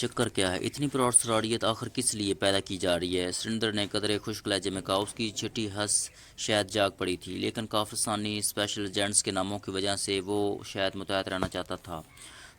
چکر کیا ہے؟ اتنی پراسراریت آخر کس لیے پیدا کی جا رہی ہے؟ سرندر نے قدرے خشک لہجے میں کہا۔ اس کی چھٹی ہنس شاید جاگ پڑی تھی، لیکن کافرستانی اسپیشل ایجنٹس کے ناموں کی وجہ سے وہ شاید متحد رہنا چاہتا تھا۔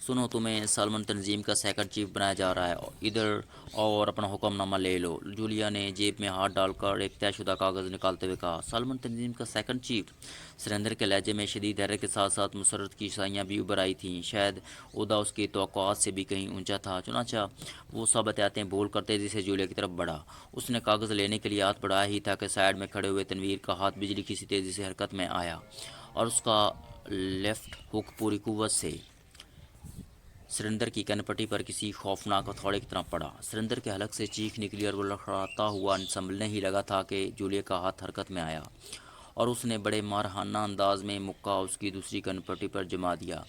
سنو، تمہیں سالمن تنظیم کا سیکنڈ چیف بنایا جا رہا ہے، ادھر آؤ اور اپنا حکم نامہ لے لو، جولیا نے جیب میں ہاتھ ڈال کر ایک طے شدہ کاغذ نکالتے ہوئے کہا۔ سالمن تنظیم کا سیکنڈ چیف؟ سرندر کے لہجے میں شدید حیرت کے ساتھ ساتھ مسرت کی سائیاں بھی ابھر آئی تھیں۔ شاید عہدہ اس کی توقعات سے بھی کہیں اونچا تھا، چنانچہ وہ سب احتیاطیں بول کر تیزی سے جولیا کی طرف بڑھا۔ اس نے کاغذ لینے کے لیے ہاتھ بڑھایا ہی تھا کہ سائیڈ میں کھڑے ہوئے تنویر کا ہاتھ بجلی کی سی تیزی سے حرکت میں آیا اور اس کا لیفٹ ہک پوری قوت سے سرندر کی کن پٹی پر کسی خوفناک ہتھوڑے کی طرح پڑا۔ سرندر کے حلق سے چیخ نکلی اور وہ لڑکھڑاتا ہوا سنبھلنے ہی لگا تھا کہ جولیا کا ہاتھ حرکت میں آیا اور اس نے بڑے مارحانہ انداز میں مکہ اس کی دوسری کن پٹی پر جما دیا۔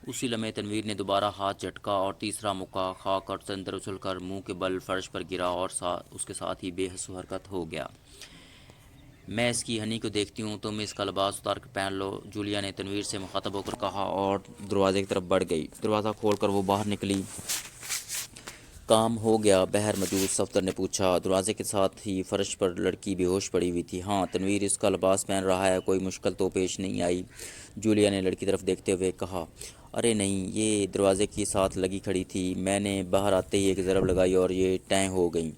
اسی لمحے تنویر نے دوبارہ ہاتھ جھٹکا اور تیسرا مکہ کھا کر سرندر اچھل کر منہ کے بل فرش پر گرا اور اس کے ساتھ ہی بے حس و حرکت ہو گیا۔ میں اس کی ہنی کو دیکھتی ہوں، تم اس کا لباس اتار کر پہن لو، جولیا نے تنویر سے مخاطب ہو کر کہا اور دروازے کی طرف بڑھ گئی۔ دروازہ کھول کر وہ باہر نکلی۔ کام ہو گیا بہر موجود؟ صفدر نے پوچھا۔ دروازے کے ساتھ ہی فرش پر لڑکی بے ہوش پڑی ہوئی تھی۔ ہاں، تنویر اس کا لباس پہن رہا ہے، کوئی مشکل تو پیش نہیں آئی؟ جولیا نے لڑکی طرف دیکھتے ہوئے کہا۔ ارے نہیں، یہ دروازے کے ساتھ لگی کھڑی تھی، میں نے باہر آتے ہی ایک ضرب لگائی اور یہ ٹیں ہو گئی۔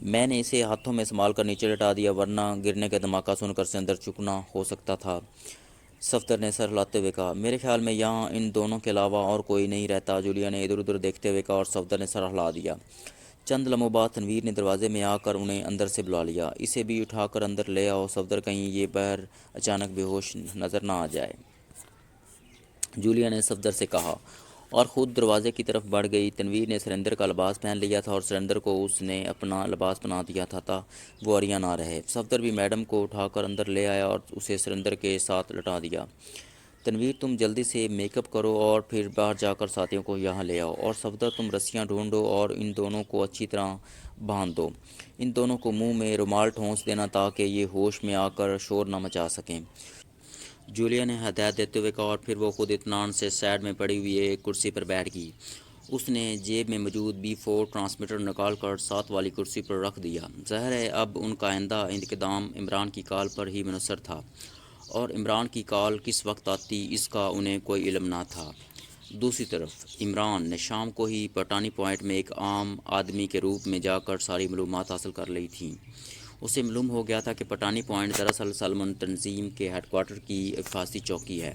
میں نے اسے ہاتھوں میں سنبھال کر نیچے لٹا دیا، ورنہ گرنے کا دھماکہ سن کر سرندر چکنا ہو سکتا تھا۔ صفدر نے سر ہلاتے ہوئے کہا۔ میرے خیال میں یہاں ان دونوں کے علاوہ اور کوئی نہیں رہتا، جولیا نے ادھر ادھر دیکھتے ہوئے کہا اور صفدر نے سر ہلا دیا۔ چند لمحوں بعد تنویر نے دروازے میں آ کر انہیں اندر سے بلا لیا۔ اسے بھی اٹھا کر اندر لے آؤ صفدر، کہیں یہ بہر اچانک بے ہوش نظر نہ آ جائے، جولیا نے صفدر سے کہا، اور خود دروازے کی طرف بڑھ گئی۔ تنویر نے سرندر کا لباس پہن لیا تھا اور سرندر کو اس نے اپنا لباس بنا دیا تھا وہ عریاں نہ رہے۔ صفدر بھی میڈم کو اٹھا کر اندر لے آیا اور اسے سرندر کے ساتھ لٹا دیا۔ تنویر، تم جلدی سے میک اپ کرو اور پھر باہر جا کر ساتھیوں کو یہاں لے آؤ، اور صفدر تم رسیاں ڈھونڈو اور ان دونوں کو اچھی طرح باندھ دو، ان دونوں کو منہ میں رومال ٹھونس دینا تاکہ یہ ہوش میں آ کر شور نہ مچا سکیں، جولیا نے ہدایت دیتے ہوئے کہا، اور پھر وہ خود اطمینان سے سائیڈ میں پڑی ہوئی ایک کرسی پر بیٹھ گئی۔ اس نے جیب میں موجود B4 ٹرانسمیٹر نکال کر ساتھ والی کرسی پر رکھ دیا۔ ظاہر ہے اب ان کا آئندہ انتقام عمران کی کال پر ہی منحصر تھا، اور عمران کی کال کس وقت آتی اس کا انہیں کوئی علم نہ تھا۔ دوسری طرف عمران نے شام کو ہی پٹانی پوائنٹ میں ایک عام آدمی کے روپ میں جا کر ساری معلومات حاصل کر لی تھیں۔ اسے معلوم ہو گیا تھا کہ پٹانی پوائنٹ دراصل سالمن تنظیم کے ہیڈ کوارٹر کی حفاظتی چوکی ہے،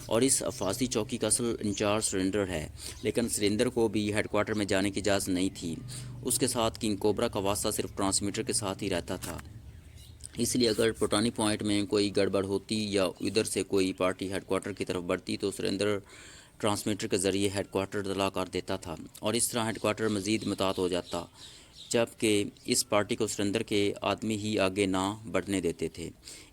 اور اس حفاظتی چوکی کا اصل انچارج سرنڈر ہے، لیکن سرنڈر کو بھی ہیڈ کوارٹر میں جانے کی اجازت نہیں تھی۔ اس کے ساتھ کنگ کوبرا کا واسطہ صرف ٹرانسمیٹر کے ساتھ ہی رہتا تھا، اس لیے اگر پٹانی پوائنٹ میں کوئی گڑبڑ ہوتی یا ادھر سے کوئی پارٹی ہیڈ کوارٹر کی طرف بڑھتی تو سرنڈر ٹرانسمیٹر کے ذریعے ہیڈ کوارٹر اطلاع کر دیتا تھا، اور اس طرح ہیڈ کوارٹر مزید محتاط ہو جاتا، جبکہ اس پارٹی کو سرنڈر کے آدمی ہی آگے نہ بڑھنے دیتے تھے۔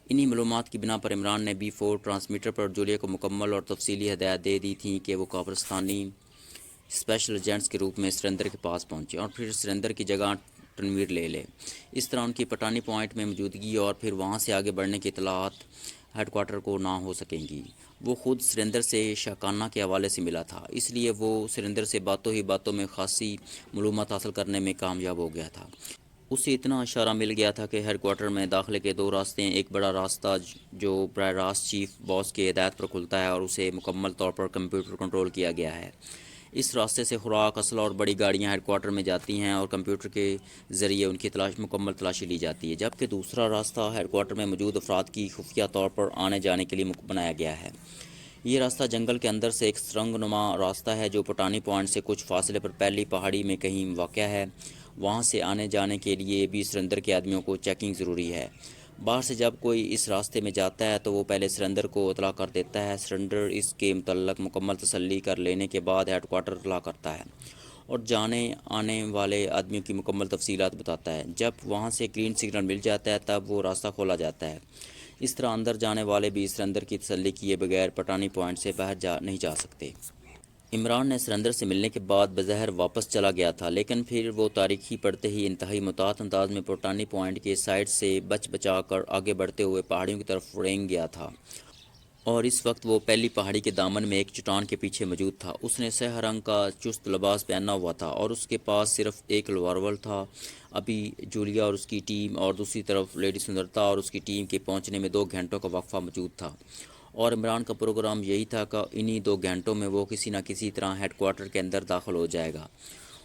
انہی معلومات کی بنا پر عمران نے B4 ٹرانسمیٹر پر جولیا کو مکمل اور تفصیلی ہدایات دے دی تھیں کہ وہ قبرستانی اسپیشل ایجنٹس کے روپ میں سرنڈر کے پاس پہنچے اور پھر سرنڈر کی جگہ تنویر لے لے۔ اس طرح ان کی پٹانی پوائنٹ میں موجودگی اور پھر وہاں سے آگے بڑھنے کی اطلاعات ہیڈ کوارٹر کو نہ ہو سکیں گی۔ وہ خود سرنڈر سے شاکانہ کے حوالے سے ملا تھا، اس لیے وہ سرنڈر سے باتوں ہی باتوں میں خاصی معلومات حاصل کرنے میں کامیاب ہو گیا تھا۔ اسے اتنا اشارہ مل گیا تھا کہ ہیڈ کوارٹر میں داخلے کے دو راستے ہیں، ایک بڑا راستہ جو براہ راست چیف باس کی ہدایت پر کھلتا ہے اور اسے مکمل طور پر کمپیوٹر کنٹرول کیا گیا ہے۔ اس راستے سے خوراک، اسلحہ اور بڑی گاڑیاں ہیڈ کوارٹر میں جاتی ہیں اور کمپیوٹر کے ذریعے ان کی مکمل تلاشی لی جاتی ہے، جبکہ دوسرا راستہ ہیڈ کوارٹر میں موجود افراد کی خفیہ طور پر آنے جانے کے لیے بنایا گیا ہے۔ یہ راستہ جنگل کے اندر سے ایک سرنگ نما راستہ ہے جو پٹانی پوائنٹ سے کچھ فاصلے پر پہلی پہاڑی میں کہیں واقع ہے۔ وہاں سے آنے جانے کے لیے بھی سرنڈر کے آدمیوں کو چیکنگ ضروری ہے۔ باہر سے جب کوئی اس راستے میں جاتا ہے تو وہ پہلے سرنڈر کو اطلاع کر دیتا ہے، سرنڈر اس کے متعلق مکمل تسلی کر لینے کے بعد ہیڈ کوارٹر اطلاع کرتا ہے اور جانے آنے والے آدمیوں کی مکمل تفصیلات بتاتا ہے۔ جب وہاں سے گرین سگنل مل جاتا ہے تب وہ راستہ کھولا جاتا ہے۔ اس طرح اندر جانے والے بھی سرنڈر کی تسلی کیے بغیر پٹانی پوائنٹ سے باہر نہیں جا سکتے۔ عمران نے سرنڈر سے ملنے کے بعد بظاہر واپس چلا گیا تھا، لیکن پھر وہ تاریخی پڑھتے ہی انتہائی محتاط انداز میں پٹانی پوائنٹ کے سائڈ سے بچا کر آگے بڑھتے ہوئے پہاڑیوں کی طرف رینگ گیا تھا اور اس وقت وہ پہلی پہاڑی کے دامن میں ایک چٹان کے پیچھے موجود تھا۔ اس نے سیاہ رنگ کا چست لباس پہنا ہوا تھا اور اس کے پاس صرف ایک ریوالور تھا۔ ابھی جولیا اور اس کی ٹیم اور دوسری طرف لیڈی سندرتا اور اس کی ٹیم کے پہنچنے میں 2 گھنٹوں کا وقفہ موجود تھا، اور عمران کا پروگرام یہی تھا کہ انہی 2 گھنٹوں میں وہ کسی نہ کسی طرح ہیڈ کوارٹر کے اندر داخل ہو جائے گا۔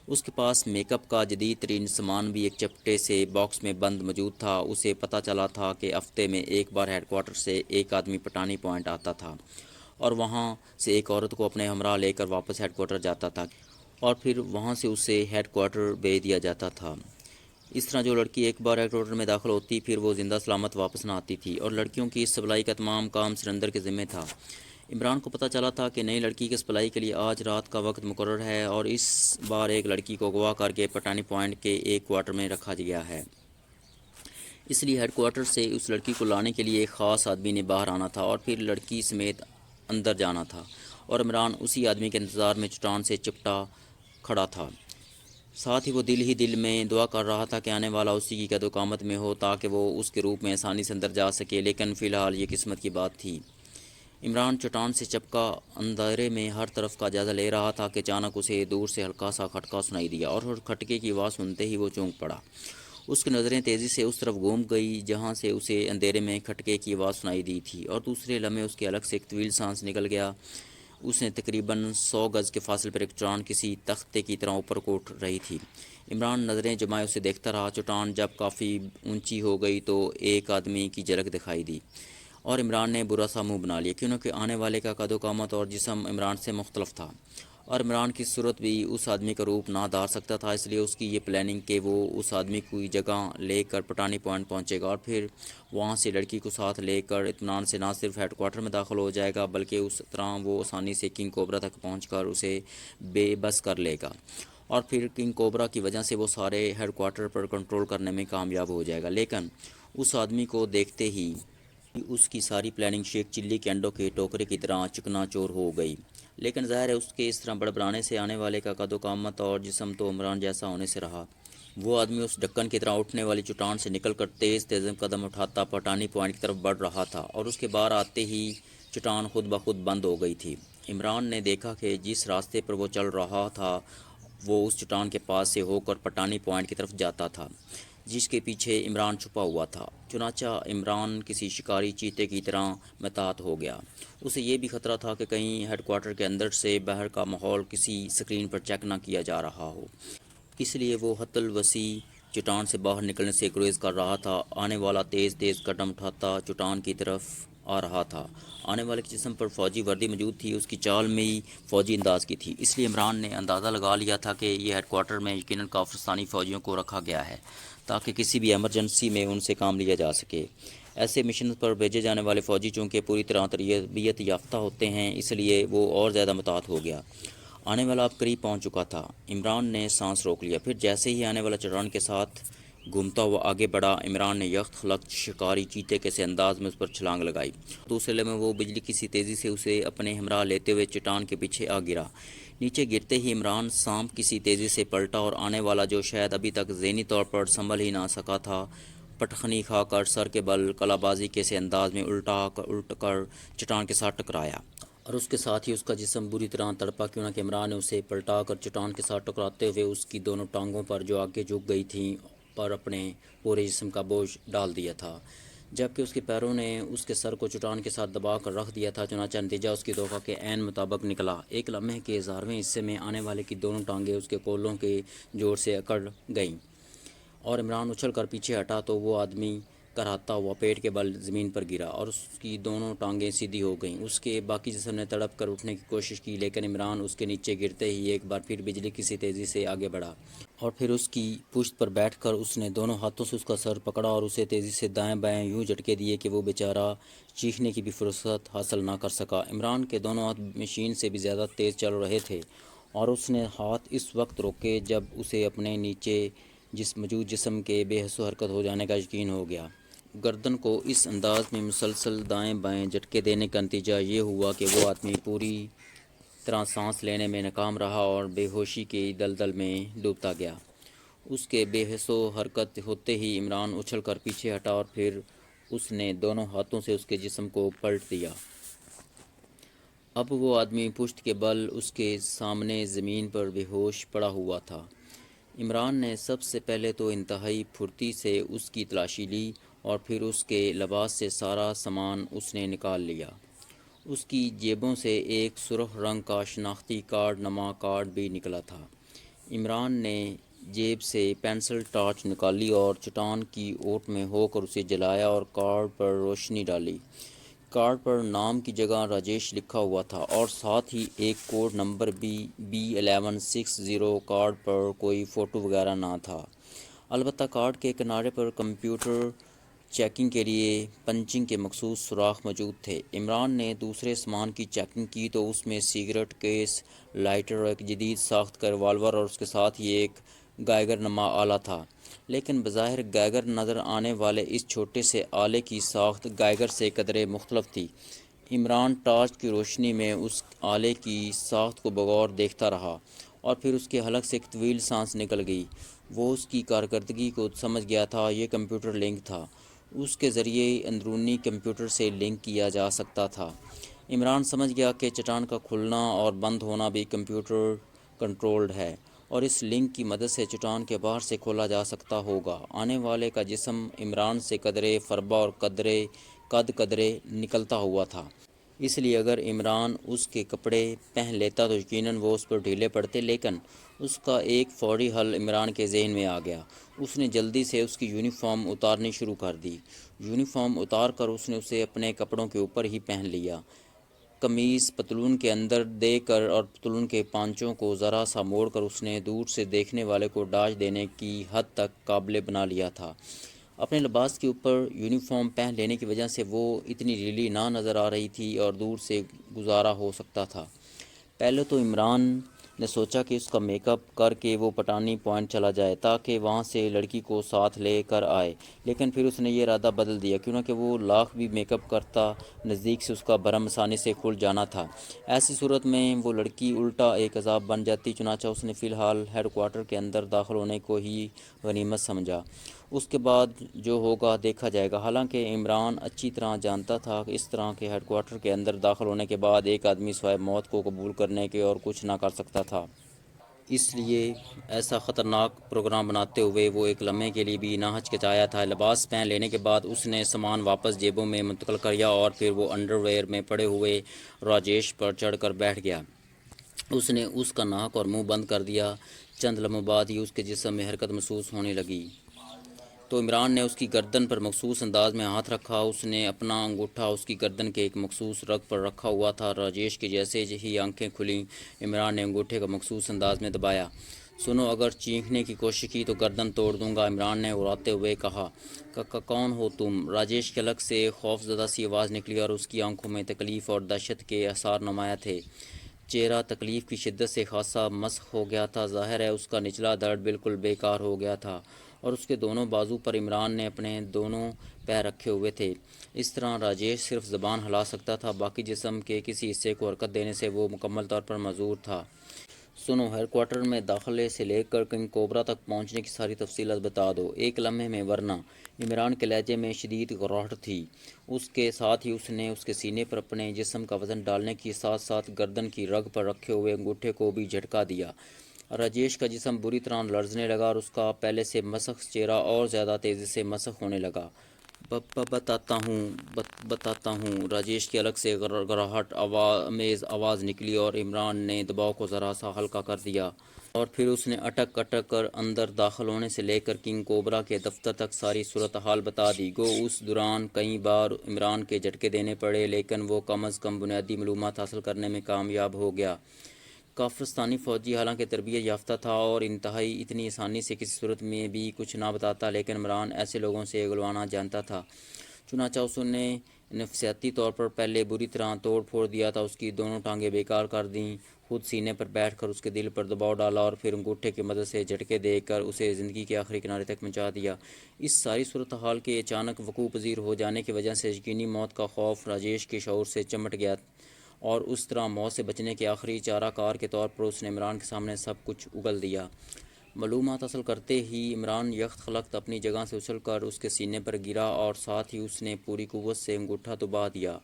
اس کے پاس میک اپ کا جدید ترین سامان بھی ایک چپٹے سے باکس میں بند موجود تھا۔ اسے پتہ چلا تھا کہ ہفتے میں ایک بار ہیڈ کوارٹر سے ایک آدمی پٹانی پوائنٹ آتا تھا اور وہاں سے ایک عورت کو اپنے ہمراہ لے کر واپس ہیڈ کوارٹر جاتا تھا، اور پھر وہاں سے اسے ہیڈ کوارٹر بھیج دیا جاتا تھا۔ اس طرح جو لڑکی ایک بار ہیڈ کوارٹر میں داخل ہوتی پھر وہ زندہ سلامت واپس نہ آتی تھی، اور لڑکیوں کی اس سپلائی کا تمام کام سرندر کے ذمہ تھا۔ عمران کو پتہ چلا تھا کہ نئی لڑکی کی سپلائی کے لیے آج رات کا وقت مقرر ہے، اور اس بار ایک لڑکی کو اغوا کر کے پٹانی پوائنٹ کے ایک کوارٹر میں رکھا گیا ہے۔ اس لیے ہیڈ کوارٹر سے اس لڑکی کو لانے کے لیے ایک خاص آدمی نے باہر آنا تھا اور پھر لڑکی سمیت اندر جانا تھا، اور عمران اسی آدمی کے انتظار میں چٹان سے چپٹا کھڑا تھا۔ ساتھ ہی وہ دل ہی دل میں دعا کر رہا تھا کہ آنے والا اسی کی قد و قامت میں ہو تاکہ وہ اس کے روپ میں آسانی سے اندر جا سکے، لیکن فی الحال یہ قسمت کی بات تھی۔ عمران چٹان سے چپکا اندھیرے میں ہر طرف کا جائزہ لے رہا تھا کہ اچانک اسے دور سے ہلکا سا کھٹکا سنائی دیا، اور کھٹکے کی آواز سنتے ہی وہ چونک پڑا۔ اس کی نظریں تیزی سے اس طرف گھوم گئی جہاں سے اسے اندھیرے میں کھٹکے کی آواز سنائی دی تھی، اور دوسرے لمحے اس کے حلق سے ایک طویل سانس نکل گیا۔ اس نے تقریباً 100 گز کے فاصلے پر ایک چٹان کسی تختے کی طرح اوپر کو اٹھ رہی تھی۔ عمران نظریں جمائے اسے دیکھتا رہا۔ چٹان جب کافی اونچی ہو گئی تو ایک آدمی کی جھلک دکھائی دی، اور عمران نے برا سا منہ بنا لیا کیونکہ آنے والے کا قد و قامت اور جسم عمران سے مختلف تھا، اور عمران کی صورت بھی اس آدمی کا روپ نہ دھار سکتا تھا۔ اس لیے اس کی یہ پلاننگ کہ وہ اس آدمی کو جگہ لے کر پٹانی پوائنٹ پہنچے گا اور پھر وہاں سے لڑکی کو ساتھ لے کر اطمینان سے نہ صرف ہیڈ کوارٹر میں داخل ہو جائے گا بلکہ اس طرح وہ آسانی سے کنگ کوبرا تک پہنچ کر اسے بے بس کر لے گا، اور پھر کنگ کوبرا کی وجہ سے وہ سارے ہیڈ کوارٹر پر کنٹرول کرنے میں کامیاب ہو جائے گا۔ لیکن اس آدمی کو دیکھتے ہی اس کی ساری پلاننگ شیک چلی کے انڈوں کے ٹوکرے کی طرح چکنا چور ہو گئی۔ لیکن ظاہر ہے اس کے اس طرح بڑبڑانے سے آنے والے کا قد و قامت اور جسم تو عمران جیسا ہونے سے رہا۔ وہ آدمی اس ڈھکن کی طرح اٹھنے والی چٹان سے نکل کر تیز تیز قدم اٹھاتا پٹانی پوائنٹ کی طرف بڑھ رہا تھا، اور اس کے باہر آتے ہی چٹان خود بخود بند ہو گئی تھی۔ عمران نے دیکھا کہ جس راستے پر وہ چل رہا تھا وہ اس چٹان کے پاس سے ہو کر پٹانی پوائنٹ کی طرف جاتا تھا جس کے پیچھے عمران چھپا ہوا تھا۔ چنانچہ عمران کسی شکاری چیتے کی طرح محتاط ہو گیا۔ اسے یہ بھی خطرہ تھا کہ کہیں ہیڈ کوارٹر کے اندر سے باہر کا ماحول کسی سکرین پر چیک نہ کیا جا رہا ہو، اس لیے وہ حت الوسیع چٹان سے باہر نکلنے سے گریز کر رہا تھا۔ آنے والا تیز تیز قدم اٹھاتا چٹان کی طرف آ رہا تھا۔ آنے والے کے جسم پر فوجی وردی موجود تھی، اس کی چال میں ہی فوجی انداز کی تھی، اس لیے عمران نے اندازہ لگا لیا تھا کہ یہ ہیڈ کوارٹر میں یقیناً کافرستانی فوجیوں کو رکھا گیا ہے تاکہ کسی بھی ایمرجنسی میں ان سے کام لیا جا سکے۔ ایسے مشن پر بھیجے جانے والے فوجی چونکہ پوری طرح تربیت یافتہ ہوتے ہیں، اس لیے وہ اور زیادہ محتاط ہو گیا۔ آنے والا اب قریب پہنچ چکا تھا۔ عمران نے سانس روک لیا، پھر جیسے ہی آنے والا چٹان کے ساتھ گھومتا ہوا آگے بڑھا، عمران نے یخت خلق شکاری چیتے کے سے انداز میں اس پر چھلانگ لگائی۔ دوسرے لمحے وہ بجلی کی سی تیزی سے اسے اپنے ہمراہ لیتے ہوئے چٹان کے پیچھے آ گرا۔ نیچے گرتے ہی عمران سانپ کی سی تیزی سے پلٹا، اور آنے والا جو شاید ابھی تک ذہنی طور پر سنبھل ہی نہ سکا تھا، پٹخنی کھا کر سر کے بل کلا بازی کے سے انداز میں الٹ کر چٹان کے ساتھ ٹکرایا، اور اس کے ساتھ ہی اس کا جسم بری طرح تڑپا کیونکہ عمران نے اسے پلٹا کر چٹان کے ساتھ ٹکراتے ہوئے اس کی دونوں ٹانگوں پر جو آگے جھک گئی تھیں پر اپنے پورے جسم کا بوجھ ڈال دیا تھا، جبکہ اس کے پیروں نے اس کے سر کو چٹان کے ساتھ دبا کر رکھ دیا تھا۔ چنانچہ نتیجہ اس کی توقع کے عین مطابق نکلا۔ ایک لمحے کے 11ویں حصے میں آنے والے کی دونوں ٹانگیں اس کے کولوں کے جوڑ سے اکڑ گئیں، اور عمران اچھل کر پیچھے ہٹا تو وہ آدمی کراہتا ہوا پیٹ کے بل زمین پر گرا اور اس کی دونوں ٹانگیں سیدھی ہو گئیں۔ اس کے باقی جسم نے تڑپ کر اٹھنے کی کوشش کی، لیکن عمران اس کے نیچے گرتے ہی ایک بار پھر بجلی کی سی تیزی سے آگے بڑھا، اور پھر اس کی پشت پر بیٹھ کر اس نے دونوں ہاتھوں سے اس کا سر پکڑا اور اسے تیزی سے دائیں بائیں یوں جھٹکے دیے کہ وہ بیچارہ چیخنے کی بھی فرصت حاصل نہ کر سکا۔ عمران کے دونوں ہاتھ مشین سے بھی زیادہ تیز چل رہے تھے، اور اس نے ہاتھ اس وقت روکے جب اسے اپنے نیچے موجود جسم کے بے حس و حرکت ہو جانے کا یقین ہو گیا۔ گردن کو اس انداز میں مسلسل دائیں بائیں جھٹکے دینے کا نتیجہ یہ ہوا کہ وہ آدمی پوری طرح سانس لینے میں ناکام رہا اور بے ہوشی کی دلدل میں ڈوبتا گیا۔ اس کے بے حس و حرکت ہوتے ہی عمران اچھل کر پیچھے ہٹا، اور پھر اس نے دونوں ہاتھوں سے اس کے جسم کو پلٹ دیا۔ اب وہ آدمی پشت کے بل اس کے سامنے زمین پر بے ہوش پڑا ہوا تھا۔ عمران نے سب سے پہلے تو انتہائی پھرتی سے اس کی تلاشی لی اور پھر اس کے لباس سے سارا سامان اس نے نکال لیا۔ اس کی جیبوں سے ایک سرخ رنگ کا شناختی کارڈ نما کارڈ بھی نکلا تھا۔ عمران نے جیب سے پینسل ٹارچ نکالی اور چٹان کی اوٹ میں ہو کر اسے جلایا اور کارڈ پر روشنی ڈالی۔ کارڈ پر نام کی جگہ راجیش لکھا ہوا تھا اور ساتھ ہی ایک کوڈ نمبر بھی B1160۔ کارڈ پر کوئی فوٹو وغیرہ نہ تھا، البتہ کارڈ کے کنارے پر کمپیوٹر چیکنگ کے لیے پنچنگ کے مخصوص سوراخ موجود تھے۔ عمران نے دوسرے سامان کی چیکنگ کی تو اس میں سگریٹ کیس، لائٹر، ایک جدید ساخت کا ریوالور اور اس کے ساتھ ہی ایک گائیگر نما آلہ تھا، لیکن بظاہر گائیگر نظر آنے والے اس چھوٹے سے آلے کی ساخت گائیگر سے قدرے مختلف تھی۔ عمران ٹارچ کی روشنی میں اس آلے کی ساخت کو بغور دیکھتا رہا اور پھر اس کے حلق سے ایک طویل سانس نکل گئی۔ وہ اس کی کارکردگی کو سمجھ گیا تھا۔ یہ کمپیوٹر لنک تھا، اس کے ذریعے اندرونی کمپیوٹر سے لنک کیا جا سکتا تھا۔ عمران سمجھ گیا کہ چٹان کا کھلنا اور بند ہونا بھی کمپیوٹر کنٹرولڈ ہے اور اس لنک کی مدد سے چٹان کے باہر سے کھولا جا سکتا ہوگا۔ آنے والے کا جسم عمران سے قدرے فربہ اور قد قدرے نکلتا ہوا تھا۔ اس لیے اگر عمران اس کے کپڑے پہن لیتا تو یقیناً وہ اس پر ڈھیلے پڑتے، لیکن اس کا ایک فوری حل عمران کے ذہن میں آ گیا۔ اس نے جلدی سے اس کی یونیفارم اتارنی شروع کر دی۔ یونیفارم اتار کر اس نے اسے اپنے کپڑوں کے اوپر ہی پہن لیا۔ قمیض پتلون کے اندر دے کر اور پتلون کے پانچوں کو ذرا سا موڑ کر اس نے دور سے دیکھنے والے کو ڈاج دینے کی حد تک قابل بنا لیا تھا۔ اپنے لباس کے اوپر یونیفارم پہن لینے کی وجہ سے وہ اتنی ڈھیلی نہ نظر آ رہی تھی اور دور سے گزارا ہو سکتا تھا۔ پہلے تو عمران نے سوچا کہ اس کا میک اپ کر کے وہ پٹانی پوائنٹ چلا جائے تاکہ وہاں سے لڑکی کو ساتھ لے کر آئے، لیکن پھر اس نے یہ ارادہ بدل دیا، کیونکہ وہ لاکھ بھی میک اپ کرتا نزدیک سے اس کا بھرم آسانی سے کھل جانا تھا۔ ایسی صورت میں وہ لڑکی الٹا ایک عذاب بن جاتی، چنانچہ اس نے فی الحال ہیڈ کوارٹر کے اندر داخل ہونے کو ہی غنیمت سمجھا۔ اس کے بعد جو ہوگا دیکھا جائے گا۔ حالانکہ عمران اچھی طرح جانتا تھا کہ اس طرح کے ہیڈ کوارٹر کے اندر داخل ہونے کے بعد ایک آدمی سوائے موت کو قبول کرنے کے اور کچھ نہ کر سکتا تھا۔ اس لیے ایسا خطرناک پروگرام بناتے ہوئے وہ ایک لمحے کے لیے بھی نہ ہچکچایا تھا۔ لباس پہن لینے کے بعد اس نے سامان واپس جیبوں میں منتقل کیا اور پھر وہ انڈر ویئر میں پڑے ہوئے راجیش پر چڑھ کر بیٹھ گیا۔ اس نے اس کا ناک اور منہ بند کر دیا۔ چند لمحوں بعد ہی اس کے جسم میں حرکت محسوس ہونے لگی تو عمران نے اس کی گردن پر مخصوص انداز میں ہاتھ رکھا۔ اس نے اپنا انگوٹھا اس کی گردن کے ایک مخصوص رگ پر رکھا ہوا تھا۔ راجیش کی جیسے ہی آنکھیں کھلیں، عمران نے انگوٹھے کو مخصوص انداز میں دبایا۔ سنو، اگر چینکنے کی کوشش کی تو گردن توڑ دوں گا، عمران نے اڑاتے ہوئے کہا۔ کون ہو تم؟ راجیش کے حلق سے خوف زدہ سی آواز نکلی اور اس کی آنکھوں میں تکلیف اور دہشت کے آثار نمایاں تھے۔ چہرہ تکلیف کی شدت سے خاصا مسخ ہو گیا تھا۔ ظاہر ہے اس کا نچلا درد بالکل بیکار ہو گیا تھا اور اس کے دونوں بازو پر عمران نے اپنے دونوں پیر رکھے ہوئے تھے۔ اس طرح راجیش صرف زبان ہلا سکتا تھا، باقی جسم کے کسی حصے کو حرکت دینے سے وہ مکمل طور پر معذور تھا۔ سنو، ہیڈ کوارٹر میں داخلے سے لے کر کنگ کوبرا تک پہنچنے کی ساری تفصیلات بتا دو ایک لمحے میں، ورنہ۔ عمران کے لہجے میں شدید گھبراہٹ تھی۔ اس کے ساتھ ہی اس نے اس کے سینے پر اپنے جسم کا وزن ڈالنے کے ساتھ ساتھ گردن کی رگ پر رکھے ہوئے انگوٹھے کو بھی جھٹکا دیا۔ راجیش کا جسم بری طرح لرزنے لگا اور اس کا پہلے سے مسخ چہرہ اور زیادہ تیزی سے مسخ ہونے لگا۔ بتاتا ہوں، راجیش کے حلق سے گھبراہٹ آمیز آواز نکلی اور عمران نے دباؤ کو ذرا سا ہلکا کر دیا اور پھر اس نے اٹک کر اندر داخل ہونے سے لے کر کنگ کوبرا کے دفتر تک ساری صورتحال بتا دی۔ گو اس دوران کئی بار عمران کے جھٹکے دینے پڑے، لیکن وہ کم از کم بنیادی معلومات حاصل کرنے میں کامیاب ہو گیا۔ کافرستانی فوجی حالانکہ تربیت یافتہ تھا اور انتہائی اتنی آسانی سے کسی صورت میں بھی کچھ نہ بتاتا، لیکن عمران ایسے لوگوں سے اگلوانا جانتا تھا۔ چنانچہ اس نے نفسیاتی طور پر پہلے بری طرح توڑ پھوڑ دیا تھا، اس کی دونوں ٹانگیں بیکار کر دیں، خود سینے پر بیٹھ کر اس کے دل پر دباؤ ڈالا اور پھر انگوٹھے کی مدد سے جھٹکے دے کر اسے زندگی کے آخری کنارے تک پہنچا دیا۔ اس ساری صورتحال کے اچانک وقوع پذیر ہو جانے کی وجہ سے یقینی موت کا خوف راجیش کے شعور سے چمٹ گیا اور اس طرح موت سے بچنے کے آخری چارہ کار کے طور پر اس نے عمران کے سامنے سب کچھ اگل دیا۔ معلومات حاصل کرتے ہی عمران یکت خلقت اپنی جگہ سے اچھل کر اس کے سینے پر گرا اور ساتھ ہی اس نے پوری قوت سے انگوٹھا دبا دیا،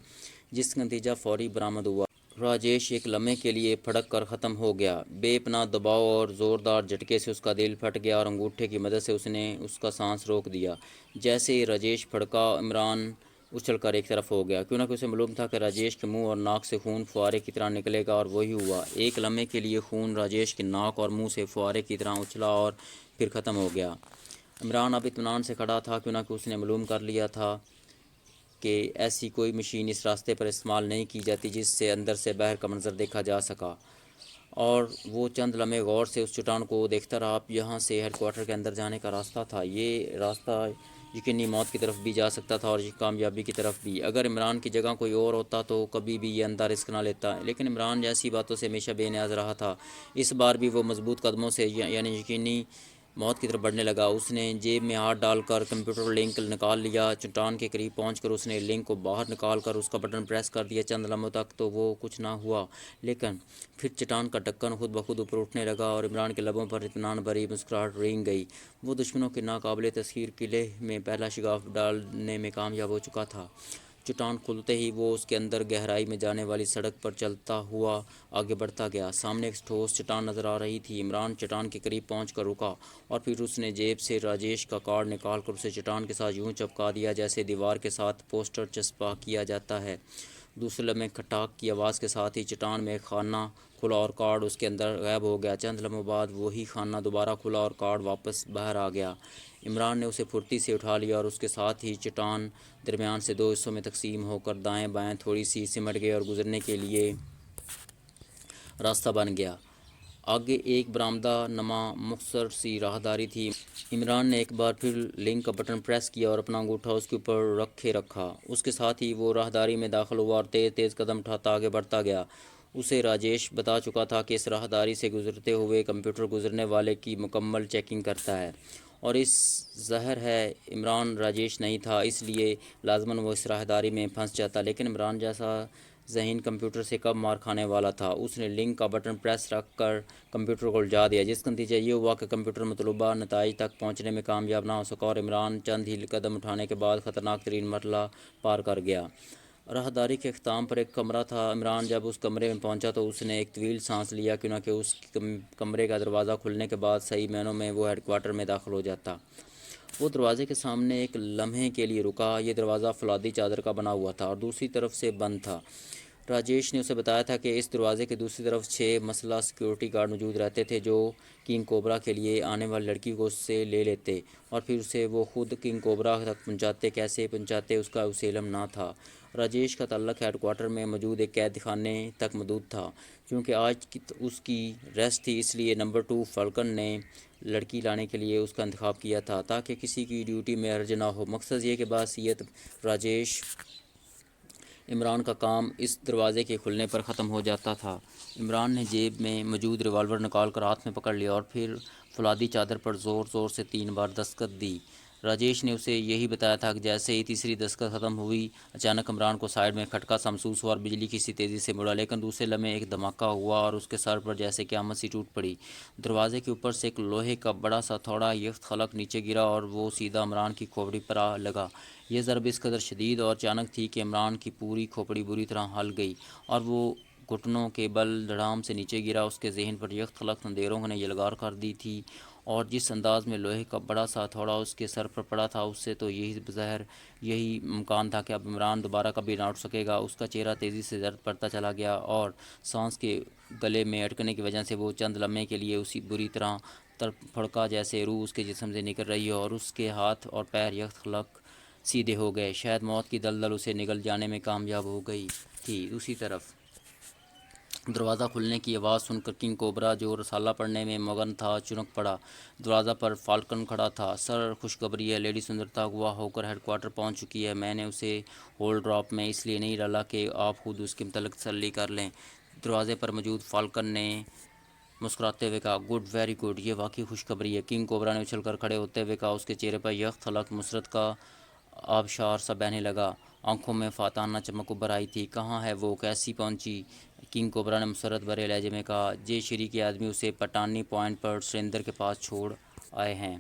جس کا نتیجہ فوری برآمد ہوا۔ راجیش ایک لمحے کے لیے پھڑک کر ختم ہو گیا۔ بے پناہ دباؤ اور زوردار جھٹکے سے اس کا دل پھٹ گیا اور انگوٹھے کی مدد سے اس نے اس کا سانس روک دیا۔ جیسے ہی راجیش پھڑکا، عمران اچھل کر ایک طرف ہو گیا، کیونکہ اسے معلوم تھا کہ راجیش کے منہ اور ناک سے خون فوارے کی طرح نکلے گا، اور وہی ہوا۔ ایک لمحے کے لیے خون راجیش کے ناک اور منہ سے فوارے کی طرح اچھلا اور پھر ختم ہو گیا۔ عمران اب اطمینان سے کھڑا تھا، کیونکہ اس نے معلوم کر لیا تھا کہ ایسی کوئی مشین اس راستے پر استعمال نہیں کی جاتی جس سے اندر سے باہر کا منظر دیکھا جا سکا، اور وہ چند لمحے غور سے اس چٹان کو دیکھتا رہا۔ یہاں سے ہیڈ کوارٹر کے اندر جانے کا راستہ تھا۔ یہ راستہ یقینی موت کی طرف بھی جا سکتا تھا اور کامیابی کی طرف بھی۔ اگر عمران کی جگہ کوئی اور ہوتا تو کبھی بھی یہ اندھا رسک نہ لیتا، لیکن عمران جیسی باتوں سے ہمیشہ بے نیاز رہا تھا۔ اس بار بھی وہ مضبوط قدموں سے یعنی یقینی موت کی طرف بڑھنے لگا۔ اس نے جیب میں ہاتھ ڈال کر کمپیوٹر لنک نکال لیا۔ چٹان کے قریب پہنچ کر اس نے لنک کو باہر نکال کر اس کا بٹن پریس کر دیا۔ چند لمحوں تک تو وہ کچھ نہ ہوا، لیکن پھر چٹان کا ڈھکن خود بخود اوپر اٹھنے لگا اور عمران کے لبوں پر اطمینان بھری مسکراہٹ رنگ گئی۔ وہ دشمنوں کے ناقابل تسخیر قلعے میں پہلا شگاف ڈالنے میں کامیاب ہو چکا تھا۔ چٹان کھلتے ہی وہ اس کے اندر گہرائی میں جانے والی سڑک پر چلتا ہوا آگے بڑھتا گیا۔ سامنے ایک ٹھوس چٹان نظر آ رہی تھی۔ عمران چٹان کے قریب پہنچ کر رکا، اور پھر اس نے جیب سے راجیش کا کارڈ نکال کر اسے چٹان کے ساتھ یوں چپکا دیا جیسے دیوار کے ساتھ پوسٹر چسپاں کیا جاتا ہے۔ دوسرے لمحے کھٹاک کی آواز کے ساتھ ہی چٹان میں ایک خانہ کھلا اور کارڈ اس کے اندر غائب ہو گیا۔ چند لمحوں بعد وہی خانہ دوبارہ کھلا اور کارڈ واپس باہر آ گیا۔ عمران نے اسے پھرتی سے اٹھا لیا اور اس کے ساتھ ہی چٹان درمیان سے دو حصوں میں تقسیم ہو کر دائیں بائیں تھوڑی سی سمٹ گئی اور گزرنے کے لیے راستہ بن گیا۔ آگے ایک برآمدہ نما مختصر سی راہداری تھی۔ عمران نے ایک بار پھر لنک کا بٹن پریس کیا اور اپنا انگوٹھا اس کے اوپر رکھے رکھا۔ اس کے ساتھ ہی وہ راہداری میں داخل ہوا اور تیز تیز قدم اٹھاتا آگے بڑھتا گیا۔ اسے راجیش بتا چکا تھا کہ اس راہداری سے گزرتے ہوئے کمپیوٹر گزرنے والے کی مکمل چیکنگ کرتا ہے، اور اس ظاہر ہے عمران راجیش نہیں تھا، اس لیے لازماً وہ اس راہداری میں پھنس جاتا۔ لیکن عمران جیسا ذہین کمپیوٹر سے کب مار کھانے والا تھا۔ اس نے لنک کا بٹن پریس رکھ کر کمپیوٹر کو الجھا دیا، جس کا نتیجہ یہ ہوا کہ کمپیوٹر مطلوبہ نتائج تک پہنچنے میں کامیاب نہ ہو سکا، اور عمران چند ہی قدم اٹھانے کے بعد خطرناک ترین مرحلہ پار کر گیا۔ راہداری کے اختتام پر ایک کمرہ تھا۔ عمران جب اس کمرے میں پہنچا تو اس نے ایک طویل سانس لیا، کیونکہ اس کمرے کا دروازہ کھلنے کے بعد صحیح معنوں میں وہ ہیڈ کوارٹر میں داخل ہو جاتا۔ وہ دروازے کے سامنے ایک لمحے کے لیے رکا۔ یہ دروازہ فولادی چادر کا بنا ہوا تھا اور دوسری طرف سے بند تھا۔ راجیش نے اسے بتایا تھا کہ اس دروازے کے دوسری طرف 6 مسلح سیکیورٹی گارڈ موجود رہتے تھے، جو کنگ کوبرا کے لیے آنے والی لڑکی کو اس سے لے لیتے اور پھر اسے وہ خود کنگ کوبرا تک پہنچاتے۔ کیسے پہنچاتے اس کا اسے علم نہ تھا۔ راجیش کا تعلق ہیڈ کوارٹر میں موجود ایک قید خانے تک محدود تھا۔ چونکہ آج اس کی ریسٹ تھی، اس لیے نمبر 2 فالکن نے لڑکی لانے کے لیے اس کا انتخاب کیا تھا، تاکہ کسی کی ڈیوٹی میں حرج نہ ہو۔ مقصد یہ کہ بحیثیت راجیش عمران کا کام اس دروازے کے کھلنے پر ختم ہو جاتا تھا۔ عمران نے جیب میں موجود ریوالور نکال کر ہاتھ میں پکڑ لیا اور پھر فولادی چادر پر زور زور سے 3 بار دستک دی۔ راجیش نے اسے یہی بتایا تھا کہ جیسے ہی تیسری دستک ختم ہوئی، اچانک عمران کو سائیڈ میں کھٹکا سا محسوس ہوا اور بجلی کسی تیزی سے مڑا، لیکن دوسرے لمحے ایک دھماکہ ہوا اور اس کے سر پر جیسے قیامت سی ٹوٹ پڑی۔ دروازے کے اوپر سے ایک لوہے کا بڑا سا تھوڑا یخت خلق نیچے گرا اور وہ سیدھا عمران کی کھوپڑی پر آ لگا۔ یہ ضرب اس قدر شدید اور اچانک تھی کہ عمران کی پوری کھوپڑی بری طرح ہل گئی اور وہ گھٹنوں کے بل دھڑام سے نیچے گرا۔ اس کے ذہن پر یخت خلق اندھیروں نے یلغار کر دی تھی، اور جس انداز میں لوہے کا بڑا سا ہتھوڑا اس کے سر پر پڑا تھا، اس سے تو یہی بظاہر یہی امکان تھا کہ اب عمران دوبارہ کبھی نہ اٹھ سکے گا۔ اس کا چہرہ تیزی سے زرد پڑتا چلا گیا اور سانس کے گلے میں اٹکنے کی وجہ سے وہ چند لمحے کے لیے اسی بری طرح پھڑکا جیسے روح اس کے جسم سے نکل رہی ہو، اور اس کے ہاتھ اور پیر یخت خلق سیدھے ہو گئے۔ شاید موت کی دلدل اسے نگل جانے میں کامیاب ہو گئی تھی۔ دوسری طرف دروازہ کھلنے کی آواز سن کر کنگ کوبرا، جو رسالہ پڑھنے میں مگن تھا، چونک پڑا۔ دروازہ پر فالکن کھڑا تھا۔ سر، خوشخبری ہے، لیڈی سندرتا اغوا ہو کر ہیڈ کوارٹر پہنچ چکی ہے۔ میں نے اسے ہولڈ ڈراپ میں اس لیے نہیں ڈالا کہ آپ خود اس کے متعلق تسلی کر لیں، دروازے پر موجود فالکن نے مسکراتے ہوئے کہا۔ گڈ، ویری گڈ، یہ واقعی خوشخبری ہے، کنگ کوبرا نے اچھل کر کھڑے ہوتے ہوئے کہا۔ اس کے چہرے پر یخت خلق مسرت کا آبشار سا بہنے لگا، آنکھوں میں فاتحانہ چمک ابھر آئی تھی۔ کہاں ہے وہ، کیسی پہنچی؟ کنگ کوبرا نے مسرت بھرے لہجے میں کہا۔ جے شری کے آدمی اسے پٹانی پوائنٹ پر سریندر کے پاس چھوڑ آئے ہیں۔